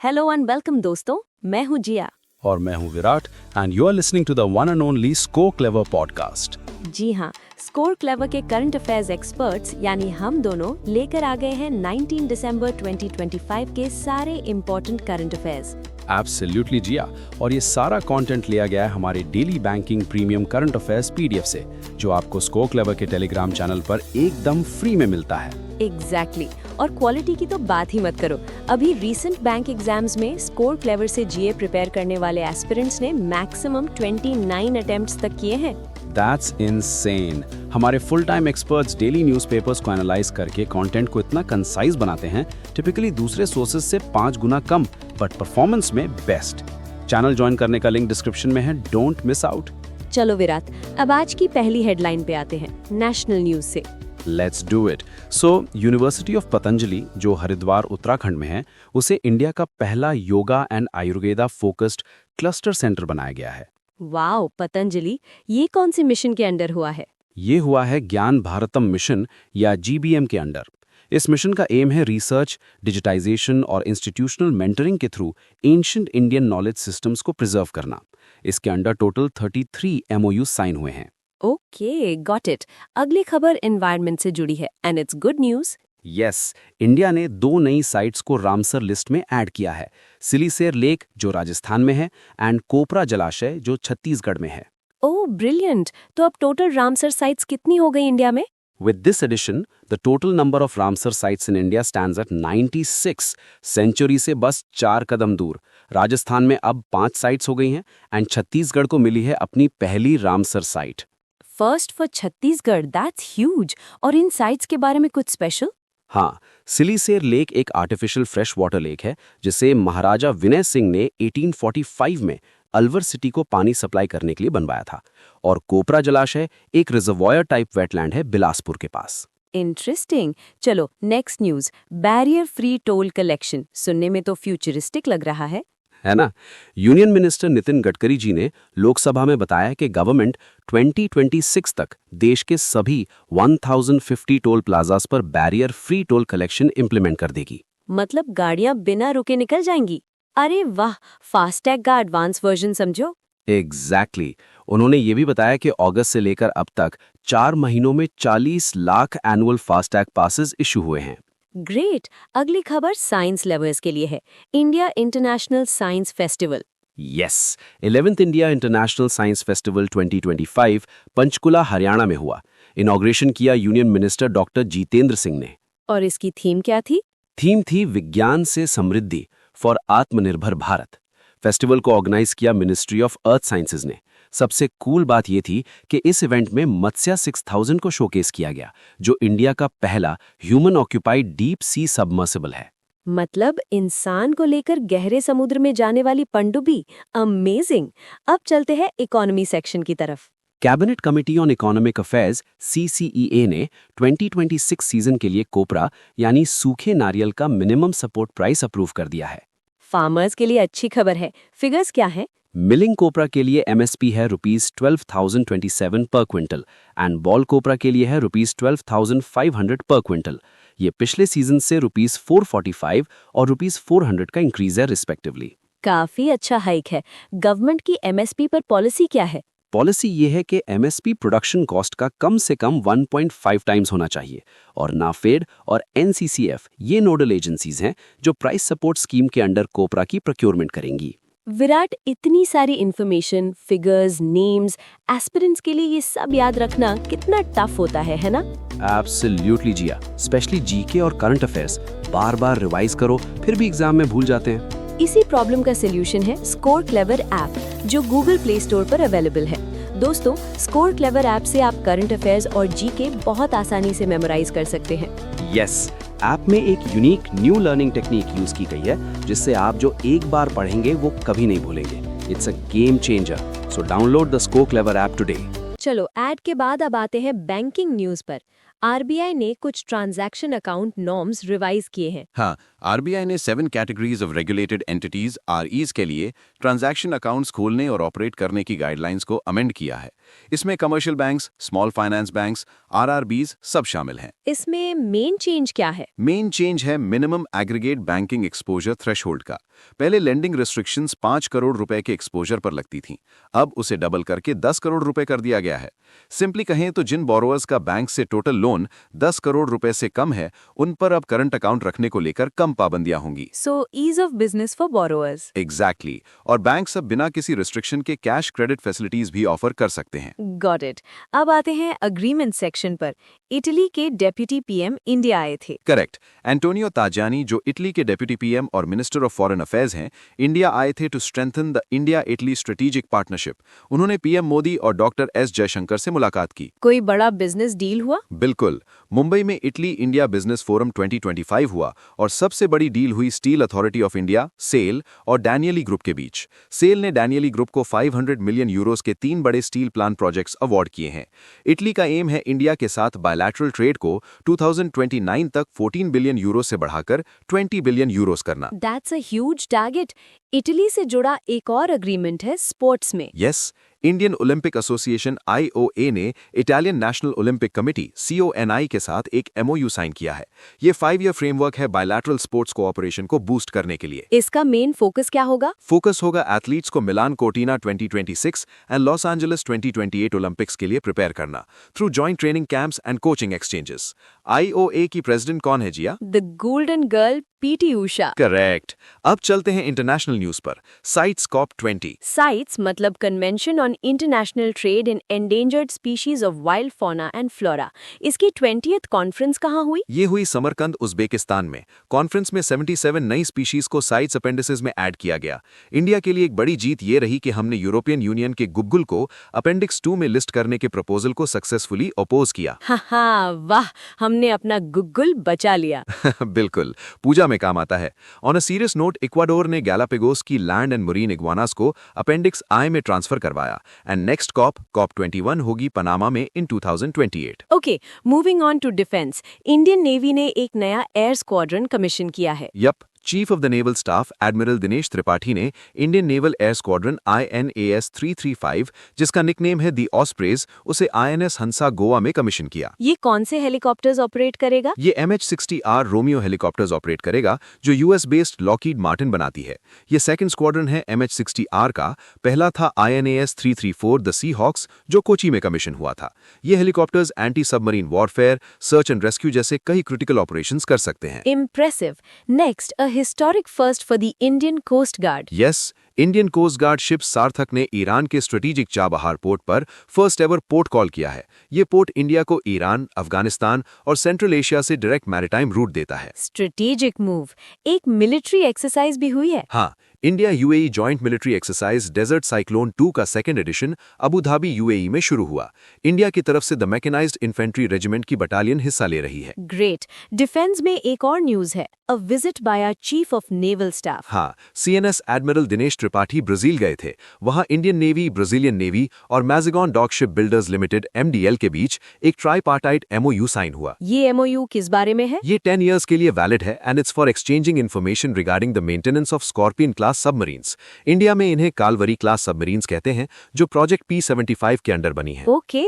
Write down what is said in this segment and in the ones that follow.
Hello and welcome दोस्तों, मैं हूँ जिया। और मैं हूं Virat and you are listening to the one and only score clever podcast. जी हाँ, स्कोर क्लेवर के करंट अफेयर्स एक्सपर्ट्स यानी हम दोनों लेकर आ गए हैं 19 दिसंबर 2025 के सारे इम्पोर्टेंट करंट अफेयर्स। एब्सोल्युटली जिया, और ये सारा कंटेंट लिया गया है हमारे daily banking premium current affairs PDF से, जो आपको स्कोर क्लेवर के टेलीग्राम चैनल पर एकदम फ्री में मिलता है। एग्जैक्टली और क्वालिटी की तो बात ही मत करो। अभी रीसेंट बैंक एग्जाम्स में स्कोर क्लेवर से जीए प्रिपेयर करने वाले एस्पिरेंट्स ने मैक्सिमम 29 अटेम्प्ट्स तक किए हैं। That's insane। हमारे full time experts daily newspapers को एनालाइज करके कंटेंट को इतना कंसाइज बनाते हैं, टिपिकली दूसरे सोर्सेज से 5 गुना कम, बट परफॉर्मेंस में बेस्ट। चैनल ज्वाइन करने का लिंक डिस्क्रिप्शन में है, डोंट मिस आउट। चलो विराट, अब आज की पहली हेडलाइन पे आते हैं नेशनल न्यूज से। Let's do it. So university of Patanjali, जो हरिद्वार उत्तराखंड में है, उसे इंडिया का पहला yoga and Ayurveda focused cluster centre बनाया गया है। वाओ, पतंजलि, ये कौन सी मिशन के अंडर हुआ है? ये हुआ है ज्ञान भारतम मिशन या जीबीएम के अंडर। इस मिशन का एम है रिसर्च, डिजिटाइजेशन और इंस्टीट्यूशनल मेंटरिंग के through ancient Indian knowledge systems को प्रिजर्व करना। इसके अंडर टोटल 33 एमओयू साइन हुए हैं। Okay, got it. अगली खबर एनवायरनमेंट से जुड़ी है and it's good news. Yes, India ने 2 नई साइट्स को रामसर लिस्ट में ऐड किया है। सिलीसेर लेक, जो राजस्थान में है, एंड कोपरा जलाशय, जो छत्तीसगढ़ में है। ओह ब्रिलियंट। तो अब टोटल रामसर साइट्स कितनी हो गई इंडिया में? With this addition, the total number of Ramsar sites in India stands at 96, century से बस 4 कदम दूर। राजस्थान में अब 5 साइट्स हो गई हैं एंड छत्तीसगढ़ को मिली है अपनी पहली Ramsar site. First for Chhattisgarh, that's huge. और इन साइट्स के बारे में कुछ स्पेशल? हाँ, सिलीसेर लेक एक आर्टिफिशियल फ्रेश वाटर लेक है, जिसे महाराजा विनय सिंह ने 1845 में अलवर सिटी को पानी सप्लाई करने के लिए बनवाया था। और कोपरा जलाशय एक रिजर्वॉयर टाइप वेटलैंड है बिलासपुर के पास। इंटरेस्टिंग। चलो next news, barrier free toll collection. सुनने में तो फ्यूचरिस्टिक लग रहा है ना? यूनियन मिनिस्टर नितिन गडकरी जी ने लोकसभा में बताया कि गवर्नमेंट 2026 तक देश के सभी 1050 टोल प्लाजास पर barrier free toll collection implement कर देगी। मतलब गाड़ियां बिना रुके निकल जाएंगी? अरे वाह, फास्टैग का एडवांस वर्जन समझो। एग्जैक्टली। उन्होंने ये भी बताया कि अगस्त से लेकर अब तक 4 महीनों में 40 lakh annual FASTag passes issue हुए हैं। ग्रेट। अगली खबर साइंस लवर्स के लिए है, India international science festival. Yes, 11th India international science festival 2025 Panchkula Haryana में हुआ। इनॉग्रेशन किया union minister doctor Jitendra Singh ने। और इसकी थीम क्या थी? थीम थी विज्ञान से समृद्धि फॉर आत्मनिर्भर भारत। फेस्टिवल को ऑर्गेनाइज किया मिनिस्ट्री ऑफ अर्थ साइंसेज ने। सबसे कूल बात यह थी कि इस इवेंट में मत्स्या 6000 को शोकेस किया गया, जो इंडिया का पहला human occupied deep C submersible है। मतलब इंसान को लेकर गहरे समुद्र में जाने वाली पनडुब्बी। अमेजिंग। अब चलते हैं इकोनॉमी सेक्शन की तरफ। Cabinet committee on economic affairs CCEA ने 2026 सीजन के लिए कोपरा यानी सूखे नारियल का मिनिमम सपोर्ट प्राइस अप्रूव कर दिया है। फार्मर्स के लिए अच्छी खबर है। फिगर्स क्या है? मिलिंग कोपरा के लिए MSP है ₹12,027 पर क्विंटल एंड बॉल कोपरा के लिए है ₹12,500 पर क्विंटल। ये पिछले सीजन से ₹445 और ₹400 का इंक्रीज है रिस्पेक्टिवली। काफी अच्छा हाइक है। गवर्नमेंट की MSP पर पॉलिसी क्या है? पॉलिसी ये है कि MSP प्रोडक्शन कॉस्ट का कम से कम 1.5 टाइम्स होना चाहिए। और नाफेड और NCCF ये नोडल एजेंसीज हैं जो प्राइस सपोर्ट स्कीम के अंडर कोपरा की प्रोक्योरमेंट करेंगी। विराट, इतनी सारी इन्फॉर्मेशन, फिगर्स, नेम्स, एस्पिरेंट्स के लिए ये सब याद रखना कितना टफ होता है ना? एब्सोल्युटली जिया, स्पेशली जीके और करंट अफेयर्स बार बार रिवाइज करो, फिर भी एग्जाम में भूल जाते हैं। इसी प्रॉब्लम का सलूशन है स्कोर क्लेवर ऐप, जो गूगल प्ले स्टोर पर अवेलेबल है। दोस्तों, स्कोर क्लेवर ऐप से आप करंट अफेयर्स और जीके बहुत आसानी से मेमोराइज कर सकते हैं। यस, ऐप में एक unique new learning technique use की गई है, जिससे आप जो एक बार पढ़ेंगे वो कभी नहीं भूलेंगे। It's a game changer. So download the score clever app today. चलो, ऐड के बाद अब आते हैं बैंकिंग न्यूज पर। RBI ने कुछ ट्रांजैक्शन अकाउंट नॉर्म्स रिवाइज किए हैं। हाँ, आरबीआई ने 7 कैटेगरीज ऑफ रेगुलेटेड एंटिटीज आरईज के लिए ट्रांजैक्शन अकाउंट्स खोलने और ऑपरेट करने की गाइडलाइंस को अमेंड किया है। इसमें commercial banks, small finance banks, RRBs सब शामिल हैं। इसमें मेन चेंज क्या है? मेन चेंज है minimum aggregate banking exposure threshold का। पहले लेंडिंग रिस्ट्रिक्शंस 5 करोड़ रुपए के एक्सपोजर पर लगती थीं, अब उसे डबल करके 10 करोड़ रुपए कर दिया गया है। सिंपली कहें तो जिन बोरोअर्स का बैंक से टोटल लोन 10 करोड़ रुपए से कम है, उन पर अब करंट अकाउंट रखने को लेकर कम पाबंदियां होंगी। So ease of business for borrowers. Exactly और बैंक्स अब बिना किसी रिस्ट्रिक्शन के कैश क्रेडिट फैसिलिटीज भी ऑफर कर सकते हैं। Got it. अब आते हैं अग्रीमेंट सेक्शन पर। इटली के डेप्यूटी पीएम इंडिया आए थे। करेक्ट। एंटोनियो ताजानी, जो इटली के डेप्यूटी पीएम और मिनिस्टर ऑफ फॉरेन अफेयर्स हैं, इंडिया आए थे to strengthen the India Italy strategic partnership. उन्होंने पीएम मोदी और डॉक्टर एस जयशंकर से मुलाकात की। कोई बड़ा बिजनेस डील हुआ? बिल्कुल। मुंबई में इटली इंडिया बिजनेस फोरम 2025 हुआ और सबसे बड़ी डील हुई steel authority of India, SAIL और डैनियली ग्रुप के बीच। सेल ने डैनियली ग्रुप को 500 मिलियन यूरोस के 3 बड़े स्टील प्लांट प्रोजेक्ट्स अवार्ड किए हैं। इटली का एम है इंडिया के साथ बायलैटरल ट्रेड को 2029 तक 14 बिलियन यूरो से बढ़ाकर 20 बिलियन यूरोस करना। That's a huge target. Italy से जुड़ा एक और अग्रीमेंट है स्पोर्ट्स में। Yes, Indian Olympic association IOA ने Italian national Olympic committee CONI के साथ एक MOU साइन किया है। ये 5-ईयर फ्रेमवर्क है बायलैटरल स्पोर्ट्स कोऑपरेशन को बूस्ट करने के लिए। इसका मेन फोकस क्या होगा? फोकस होगा एथलीट्स को Milan Cortina 2026 and Los Angeles 2028 Olympics के लिए प्रिपेयर करना through joint training camps and coaching exchanges. IOA की प्रेसिडेंट कौन है Jiya? The golden girl PT Usha. Correct. अब चलते हैं इंटरनेशनल न्यूज पर। CITES COP20। साइट्स मतलब convention on international trade in endangered species of wild fauna and flora. इसकी 20th conference कहाँ हुई? ये हुई समरकंद, उज्बेकिस्तान में। कॉन्फ्रेंस में 77 नई स्पीशीज को साइट्स अपेंडिसेस में ऐड किया गया। इंडिया के लिए एक बड़ी जीत ये रही कि हमने यूरोपियन यूनियन के गुग्गुल को अपेंडिक्स 2 में लिस्ट करने के प्रपोजल को सक्सेसफुली अपोज किया। हाँ, वाह, हमने अपना गुग्गुल बचा लिया। बिल्कुल, पूजा में काम आता है। On a serious note, Ecuador ने गैलापेगोस की लैंड एंड मरीन इग्वानास को अपेंडिक्स I में ट्रांसफर करवाया। एंड नेक्स्ट COP21 होगी पनामा में in 2028। Okay, moving on to defence. Indian navy ने एक नया एयर स्क्वाड्रन कमीशन किया है। Yup, chief of the naval staff admiral Dinesh Tripathi ने Indian naval air squadron INAS 335, जिसका निकनेम है दी ऑस्प्रेज, उसे INS हंसा गोवा में कमीशन किया। ये कौन से हेलीकॉप्टर्स ऑपरेट करेगा? ये MH-60R रोमियो हेलीकॉप्टर्स ऑपरेट करेगा, जो US बेस्ड लॉकहीड मार्टिन बनाती है। ये सेकंड स्क्वाड्रन है MH-60R का। पहला था INAS 334 द सी हॉक्स, जो कोची में कमीशन हुआ था। ये helicopters anti submarine warfare, search and rescue जैसे कई क्रिटिकल ऑपरेशंस कर सकते हैं। Impressive. Next, a historic first for the Indian Coast Guard. Yes, Indian Coast Guard ship Sarthak ने ईरान के स्ट्रेटेजिक चाबहार पोर्ट पर फर्स्ट एवर पोर्ट कॉल किया है। ये पोर्ट इंडिया को ईरान, अफगानिस्तान और सेंट्रल एशिया से डायरेक्ट मैरिटाइम रूट देता है। Strategic move. एक मिलिट्री एक्सरसाइज भी हुई है। हाँ, India UAE joint military exercise desert cyclone 2 का second edition Abu Dhabi UAE में शुरू हुआ। इंडिया की तरफ से द मैकेनाइज्ड इन्फेंट्री रेजिमेंट की बटालियन हिस्सा ले रही है। ग्रेट। डिफेंस में एक और न्यूज है, a visit by our chief of naval staff. हाँ, CNS admiral Dinesh Tripathi Brazil गए थे। वहां इंडियन नेवी, ब्राजीलियन नेवी और Mazagon dock ship builders limited MDL के बीच एक ट्राईपार्टाइट MOU साइन हुआ। ये MOU किस बारे में है? ये 10 इयर्स के लिए वैलिड है and it's for exchanging information regarding the maintenance of scorpion class submarines. India में इन्हें कालवरी क्लास सबमरीन्स कहते हैं, जो प्रोजेक्ट P75 के अंडर बनी है। ओके,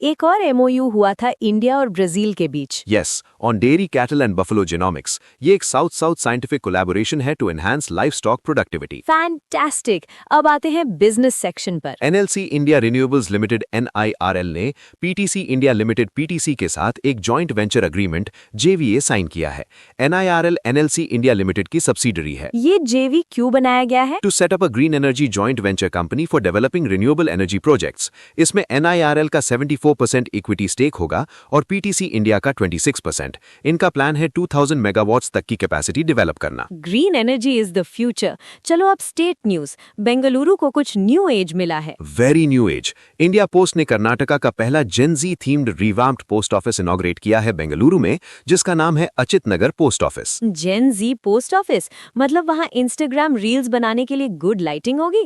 एक और MOU हुआ था इंडिया और ब्राजील के बीच। Yes, on dairy, cattle and buffalo genomics. ये एक साउथ साउथ साइंटिफिक कोलैबोरेशन है to enhance livestock productivity. Fantastic. अब आते हैं बिजनेस सेक्शन पर। NLC India renewables limited NIRL ने PTC इंडिया लिमिटेड PTC के साथ एक joint venture agreement JVA sign किया है। NIRL NLC इंडिया लिमिटेड की सब्सिडरी है। ये JV क्यों बनाया गया है? To set up a green energy joint venture company for developing renewable energy projects. इसमें NIRL का 74% इक्विटी स्टेक होगा और PTC इंडिया का 26%। इनका प्लान है 2000 मेगावाट्स तक की कैपेसिटी डेवलप करना। Green energy is the future. चलो अब स्टेट न्यूज। बेंगलुरु को कुछ न्यू एज मिला है। Very new age. India post ने कर्नाटका का पहला Gen Z themed revamped post office inaugurate किया है बेंगलुरु में, जिसका नाम है Achit Nagar post office. Gen Z post office मतलब वहाँ इंस्टाग्राम रील रील्स बनाने के लिए गुड लाइटिंग होगी?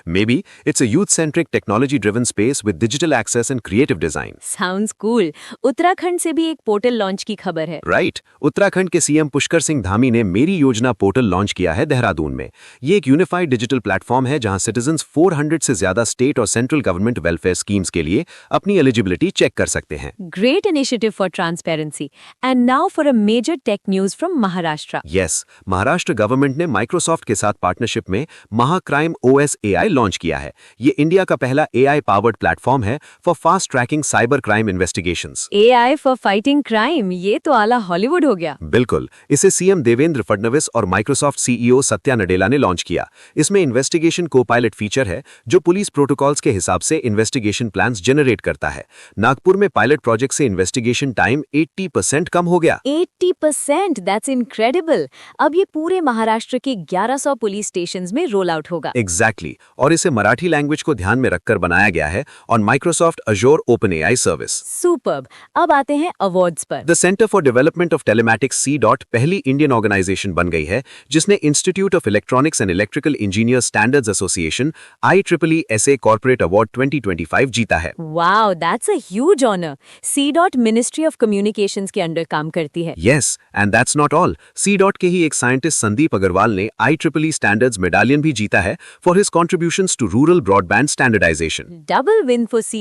Maybe it's a youth-centric technology-driven space with digital access and creative design. Sounds cool. Uttarakhand से भी एक पोर्टल लॉन्च की खबर है। राइट उत्तराखंड के सीएम पुष्कर सिंह धामी ने मेरी योजना पोर्टल लॉन्च किया है देहरादून में। ये एक यूनिफाइड डिजिटल प्लेटफॉर्म है जहां सिटीजन्स 400 से ज्यादा स्टेट और सेंट्रल गवर्नमेंट वेलफेयर स्कीम्स के लिए अपनी एलिजिबिलिटी चेक कर सकते हैं। Great initiative for transparency. And now for a major tech news from Maharashtra. Yes Maharashtra government ने माइक्रोसॉफ्ट के साथ पार्टनरशिप में महाक्राइम OS AI लॉन्च किया है। ये इंडिया का पहला AI पावर्ड प्लेटफॉर्म है for fast tracking cyber crime investigations. AI for fighting crime, ये तो आला हॉलीवुड हो गया। बिल्कुल, इसे सीएम देवेंद्र फडणवीस और माइक्रोसॉफ्ट CEO सत्या नडेला ने लॉन्च किया। इसमें इन्वेस्टिगेशन को-पायलट फीचर है जो पुलिस प्रोटोकॉल्स के हिसाब से इन्वेस्टिगेशन प्लान्स जनरेट करता है। नागपुर में पायलट प्रोजेक्ट से इन्वेस्टिगेशन टाइम 80% कम हो गया। 80%, that's incredible. अब ये पूरे महाराष्ट्र के 1100 पुलिस स्टेशंस में रोल आउट होगा। एग्जैक्टली और इसे मराठी लैंग्वेज को ध्यान में रखकर बनाया गया है on Microsoft Azure OpenAI service. Superb. अब आते हैं अवार्ड्स पर। The centre for development of telematics C. पहली इंडियन ऑर्गेनाइजेशन बन गई है जिसने institute of electronics and electrical engineer standards association IEEE SA corporate award 2025 जीता है। Wow, that's a huge honour. C. Ministry of communications के under काम करती है। Yes and that's not all. C. के ही एक साइंटिस्ट संदीप अग्रवाल ने IEEE स्टैंडर्ड्स मेडालियन भी जीता है for his contributions to rural broadband standardisation. Double win for C.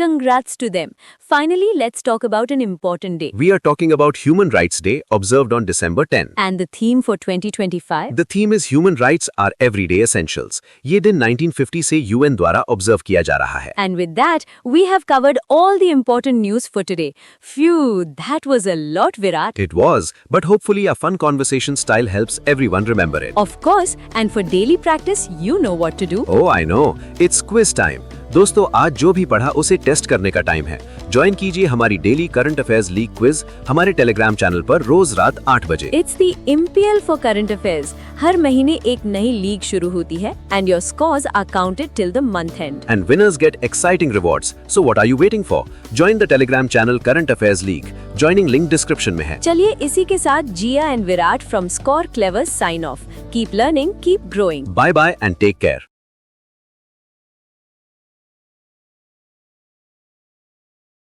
Congrats to them. Finally, let's talk about an important day. We are talking about Human Rights Day observed on December 10. And the theme for 2025? The theme is Human Rights are Everyday Essentials. ये दिन 1950 से UN द्वारा observe किया जा रहा है। And with that, we have covered all the important news for today. Phew, that was a lot, Virat. It was, but hopefully a fun conversation style helps everyone remember it. Of course, and for daily practice, you know what to do. Oh, I know. It's quiz time. दोस्तों आज जो भी पढ़ा उसे test करने का time है। Join कीजिए हमारी daily current affairs league quiz हमारे टेलीग्राम चैनल पर रोज रात 8 बजे। It's the MPL for current affairs. हर महीने एक नई लीग शुरू होती है and your scores are counted till the month end. And winners get exciting rewards. So what are you waiting for? Join the Telegram channel Current Affairs League. Joining link description में है। चलिए इसी के साथ जिया and Virat from Score Clever sign off. Keep learning, keep growing. Bye bye and take care.